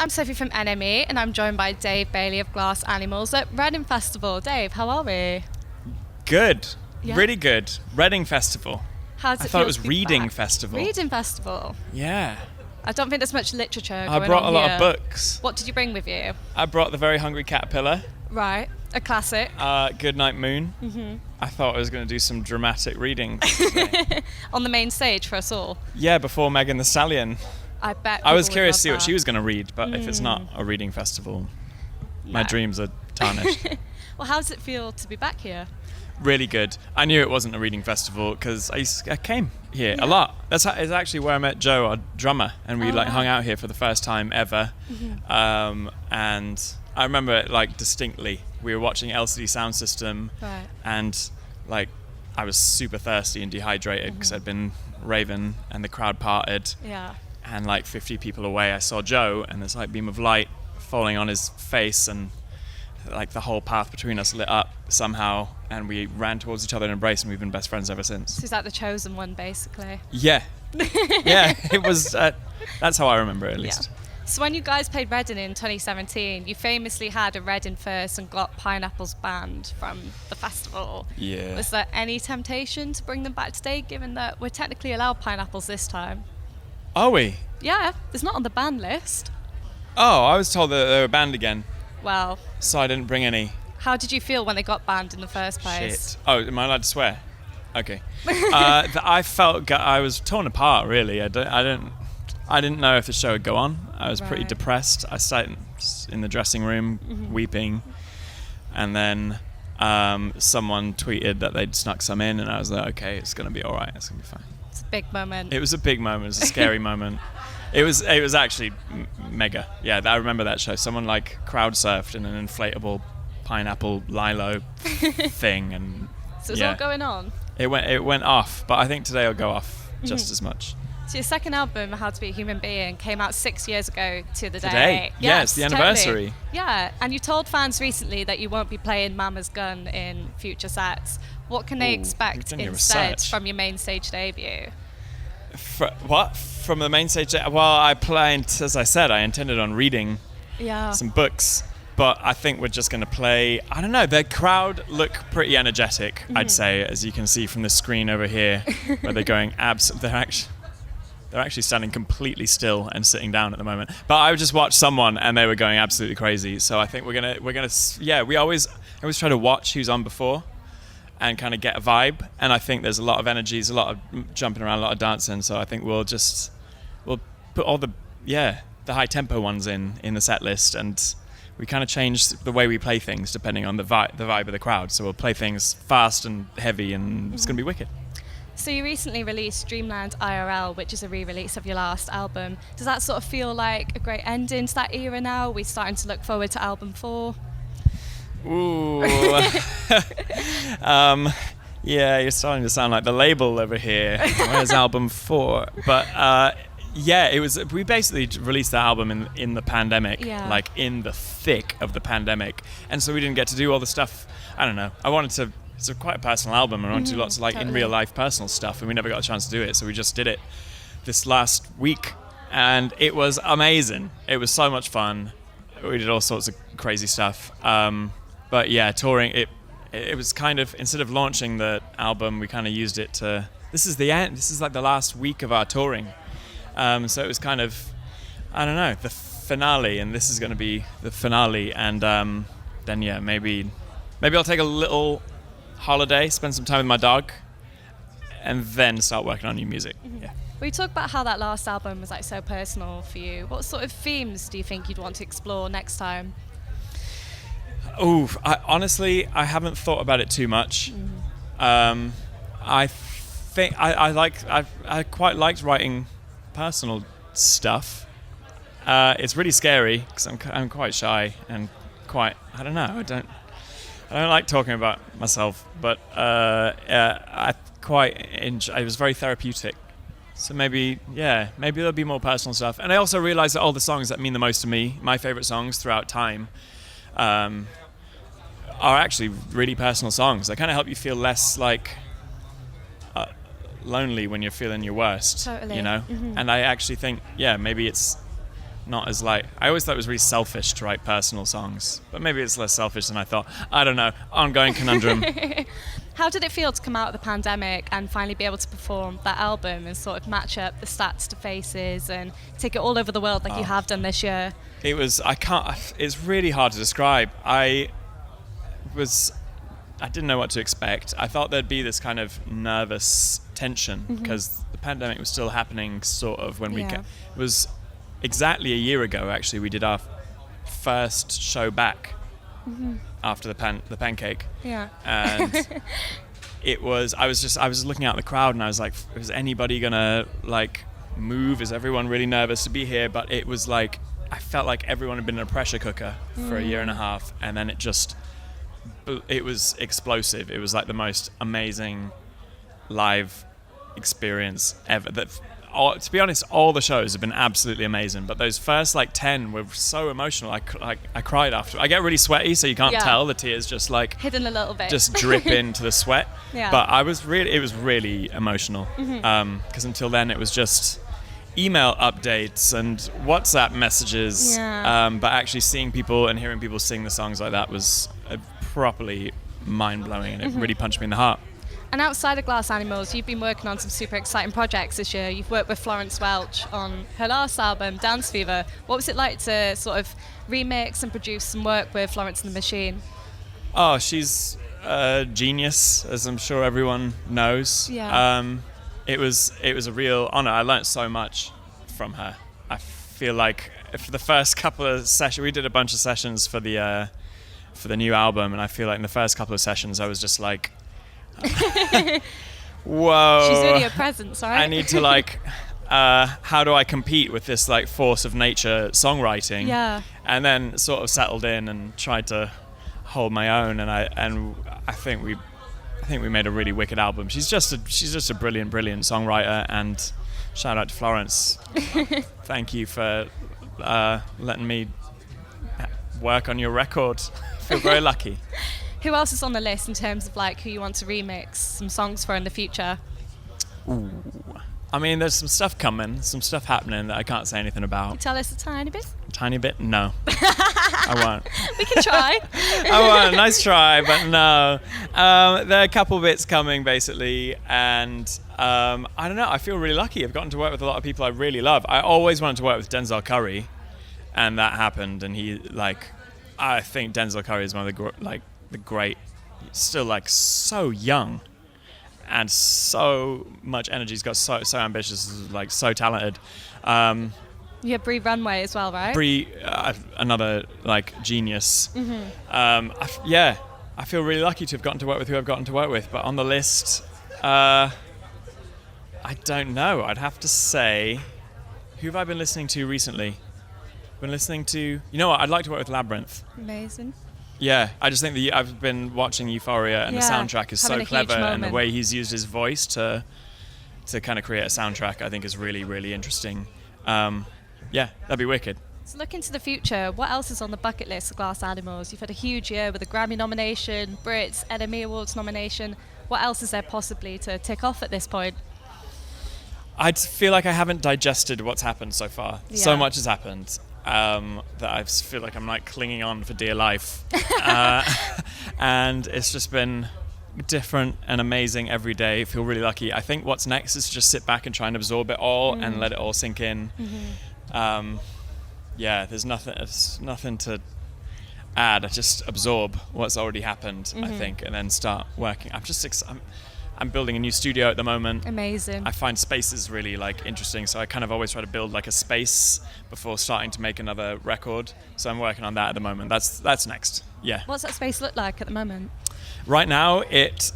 I'm Sophie from NME, and I'm joined by Dave Bayley of Glass Animals at Reading Festival. Dave, how are we? Good. Yeah. Really good. Reading Festival. How's it I thought feel it was to be Reading back? Festival. Reading Festival. Yeah. I don't think there's much literature going I brought on a lot here. of books. What did you bring with you? I brought The Very Hungry Caterpillar, Right, a classic. Goodnight Moon. Mm-hmm. I thought I was going to do some dramatic readings today. On the main stage for us all. Yeah, before Megan Thee Stallion. I bet. I was people would curious to love see what that. she was going to read, but if it's not a reading festival, my No. dreams are tarnished. Well, how does it feel to be back here? Really good. I knew it wasn't a reading festival because I came here a lot. It's actually where I met Joe, our drummer, and we hung out here for the first time ever. Mm-hmm. And I remember it distinctly. We were watching LCD Sound System, Right. and I was super thirsty and dehydrated because I'd been raving, and the crowd parted. Yeah. And 50 people away, I saw Joe, and this beam of light falling on his face, and the whole path between us lit up somehow, and we ran towards each other and embraced, and we've been best friends ever since. So is that the chosen one, basically? Yeah. Yeah, it was, that's how I remember it, at least. Yeah. So when you guys played Reading in 2017, you famously had a Reading first and got Pineapples banned from the festival. Yeah. Was there any temptation to bring them back today, given that we're technically allowed pineapples this time? Are we? Yeah, it's not on the ban list. Oh, I was told that they were banned again, Well, so I didn't bring any. how did you feel when they got banned in the first place? Shit. Oh, am I allowed to swear? Okay. I felt I was torn apart, really. I didn't know if the show would go on. I was pretty Right. depressed. I sat in the dressing room weeping, and then someone tweeted that they'd snuck some in, and I was like, okay, it's gonna be all right. It's gonna be fine. It's a big moment. It was a big moment. It was a scary moment. It was actually mega. Yeah, I remember that show. Someone crowd surfed in an inflatable pineapple lilo thing, and So it's all going on. It went off, but I think today it'll go off just as much. So your second album, How to Be a Human Being, came out 6 years ago to the day. Today? Yeah, it's the anniversary. Yeah, and you told fans recently that you won't be playing Mama's Gun in future sets. What can they Ooh, expect you've done your instead research. from your main stage debut? What? From the main stage? Well, I planned, as I said, I intended on reading Yeah. some books, but I think we're just going to play, I don't know, the crowd look pretty energetic, I'd say, as you can see from the screen over here, where they're going they're actually standing completely still and sitting down at the moment. But I just watched someone and they were going absolutely crazy. So I think we're gonna I always try to watch who's on before and kind of get a vibe. And I think there's a lot of energy, there's a lot of jumping around, a lot of dancing. So I think we'll put all the high tempo ones in the set list, and we kind of change the way we play things depending on the vibe of the crowd. So we'll play things fast and heavy, and it's gonna be wicked. So you recently released Dreamland IRL, which is a re-release of your last album. Does that sort of feel like a great ending to that era now? We're starting to look forward to album 4. Ooh. Yeah, you're starting to sound like the label over here. Where's album 4? But it was. We basically released that album in the pandemic, in the thick of the pandemic, and so we didn't get to do all the stuff. I don't know. I wanted to. It's quite a personal album, and I wanted to do lots of in real life personal stuff, and we never got a chance to do it, so we just did it this last week, and it was amazing. It was so much fun. We did all sorts of crazy stuff. But yeah, touring, it was kind of, instead of launching the album, we kind of used it to, this is the end, this is the last week of our touring. So it was kind of, I don't know, the finale, and this is going to be the finale, and then maybe I'll take a little holiday, spend some time with my dog, and then start working on new music. Yeah. We talk about how that last album was so personal for you. What sort of themes do you think you'd want to explore next time? Honestly, I haven't thought about it too much. I think I quite liked writing personal stuff. It's really scary because I'm quite shy and quite, I don't know, I don't like talking about myself, but I quite enjoy. It was very therapeutic. So maybe there'll be more personal stuff. And I also realized that all the songs that mean the most to me, my favorite songs throughout time, are actually really personal songs. They kind of help you feel less lonely when you're feeling your worst. Totally. You know. And I actually think, maybe it's not as like, I always thought it was really selfish to write personal songs, but maybe it's less selfish than I thought. I don't know. Ongoing conundrum. How did it feel to come out of the pandemic and finally be able to perform that album and sort of match up the stats to Faces and take it all over the world like you have done this year? It's really hard to describe. I didn't know what to expect. I thought there'd be this kind of nervous tension because the pandemic was still happening sort of when it was exactly a year ago, actually, we did our first show back after the pancake. Yeah. And I was looking out the crowd and I was like, is anybody gonna like move? Is everyone really nervous to be here? But it was like, I felt like everyone had been in a pressure cooker for a year and a half, and then it was explosive. It was like the most amazing live experience ever. To be honest, all the shows have been absolutely amazing, but those first like 10 were so emotional. I cried after. I get really sweaty, so you can't tell. The tears just like hidden a little bit, just drip into the sweat. Yeah. But it was really emotional because until then it was just email updates and WhatsApp messages. Yeah. But actually seeing people and hearing people sing the songs like that was properly mind-blowing, and it really punched me in the heart. And outside of Glass Animals, you've been working on some super exciting projects this year. You've worked with Florence Welch on her last album, Dance Fever. What was it like to sort of remix and produce some work with Florence and the Machine? Oh, she's a genius, as I'm sure everyone knows. Yeah. It was a real honor. I learnt so much from her. I feel like for the first couple of sessions, we did a bunch of sessions for the new album, and I feel like in the first couple of sessions I was just like, whoa, she's really a presence, right? I need to like how do I compete with this like force of nature songwriting? Yeah. And then sort of settled in and tried to hold my own, and I think we made a really wicked album. She's just a brilliant songwriter, and shout out to Florence. Thank you for letting me work on your record. I feel very lucky. Who else is on the list in terms of like who you want to remix some songs for in the future? Ooh. I mean, there's some stuff coming, some stuff happening that I can't say anything about. Can you tell us a tiny bit? A tiny bit? No. I won't. We can try. I won't. Nice try, but no. There are a couple bits coming, basically, and I don't know. I feel really lucky. I've gotten to work with a lot of people I really love. I always wanted to work with Denzel Curry, and that happened, and I think Denzel Curry is one of the great, still like so young and so much energy. He's got so ambitious, like so talented. You have Bree Runway as well, right? Bree, another like genius. I feel really lucky to have gotten to work with who I've gotten to work with. But on the list, I don't know. I'd have to say, who have I been listening to recently? Been listening to, you know what? I'd like to work with Labyrinth. Amazing. Yeah, I just think I've been watching Euphoria, and the soundtrack is so clever, and the way he's used his voice to kind of create a soundtrack, I think is really, really interesting. Yeah, that'd be wicked. So look into the future. What else is on the bucket list of Glass Animals? You've had a huge year with a Grammy nomination, Brits, Emmy Awards nomination. What else is there possibly to tick off at this point? I feel like I haven't digested what's happened so far. Yeah. So much has happened. That I feel like I'm like clinging on for dear life. And it's just been different and amazing every day. I feel really lucky. I think what's next is to just sit back and try and absorb it all and let it all sink in. There's nothing to add. I just absorb what's already happened, I think, and then start working. I'm building a new studio at the moment. Amazing. I find spaces really like interesting, so I kind of always try to build like a space before starting to make another record. So I'm working on that at the moment. That's next. Yeah. What's that space look like at the moment? Right now, it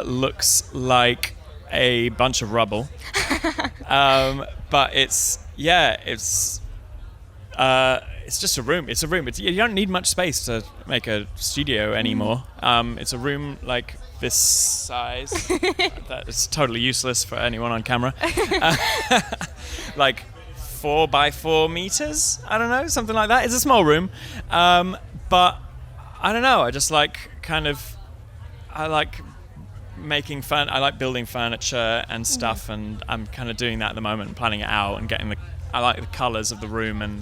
looks like a bunch of rubble, but it's just a room. It's a room. You don't need much space to make a studio anymore. It's a room like this size. That is totally useless for anyone on camera. Like 4 by 4 meters. I don't know, something like that. It's a small room, but I don't know. I just like I like making fun. I like building furniture and stuff, and I'm kind of doing that at the moment, planning it out and getting I like the colors of the room, and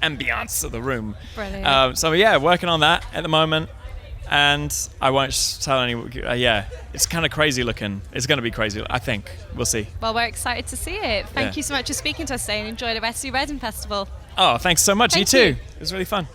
ambiance of the room. Brilliant. So yeah, working on that at the moment. And I won't tell anyone. It's kind of crazy looking. It's going to be crazy, I think. We'll see. Well, we're excited to see it. Thank you so much for speaking to us today, and enjoy the rest of your Reading Festival. Oh, thanks so much. Thank You too. you. It was really fun.